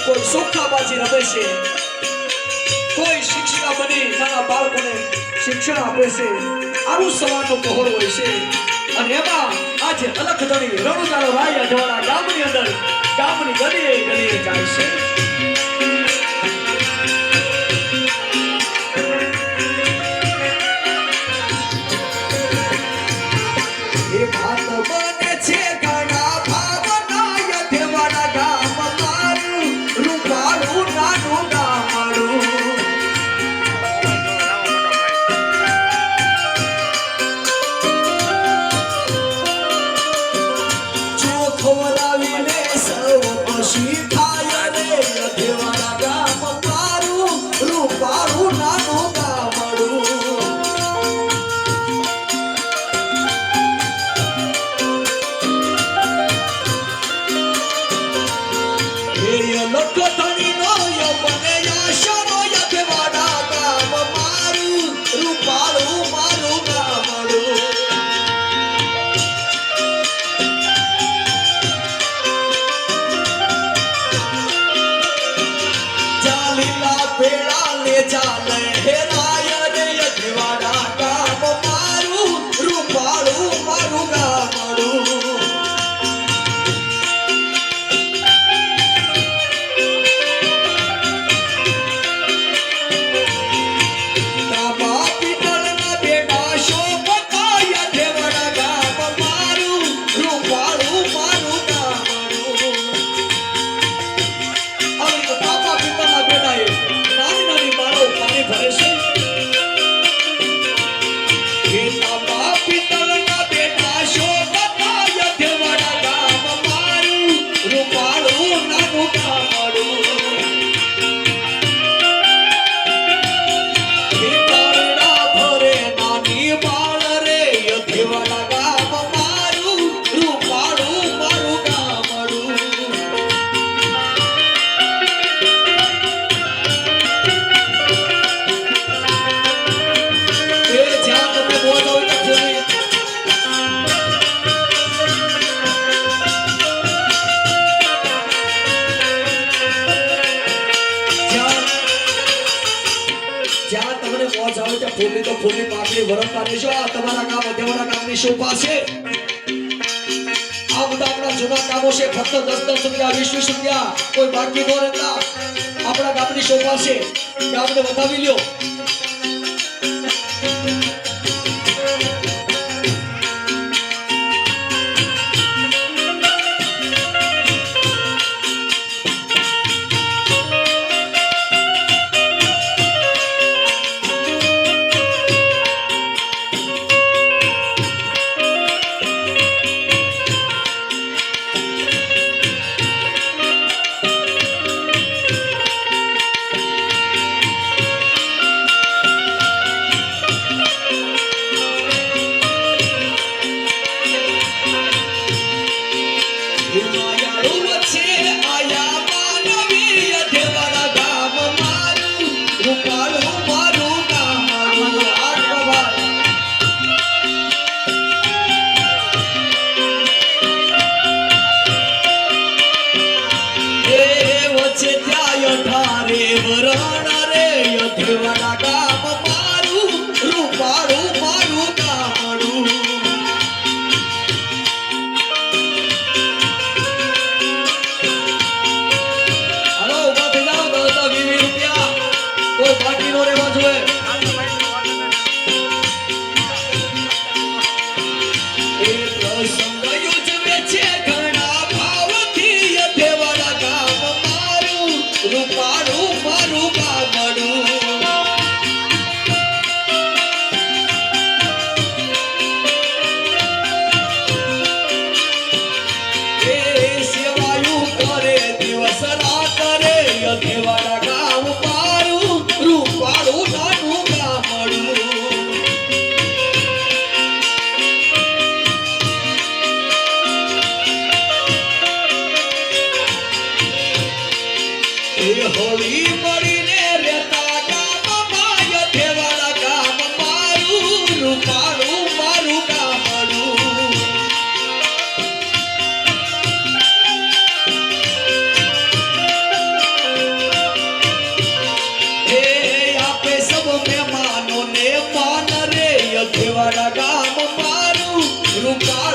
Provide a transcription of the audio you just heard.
કોઈ સોખાબાજી રમે છે, કોઈ શિક્ષિકા બની નાના બાળકોને શિક્ષણ આપે છે. આવું સવારનો પહોર હોય છે. અને એમાં આજે અલખધણી રણુજાનો રાય અજવાળા ગામની અંદર ગામની ગલીએ ગલીએ જાય છે. એ ભાત બને છે ઘણા ભાવના યધવાના ગામ મારું રૂપાળું નાનું ગામડું. ચોખો લાવીને સૌ ખુશી થાય રે યધવાના ગામ મારું રૂપાળું નાનું ગામડું. હવે ત્યાં ફૂલની તો ફૂલની પાકડી વરણતા રહેશો. આ તમારા ગામ અધેવાડા ગામની શોભા છે. આ બધા આપણા જૂના કામો છે. ફક્ત 10-10 રૂપિયા 20-20 રૂપિયા કોઈ બાકી ન રહેતા. આપણા ગામની શોભા છે. ગામને વધાવી લ્યો. રૂપા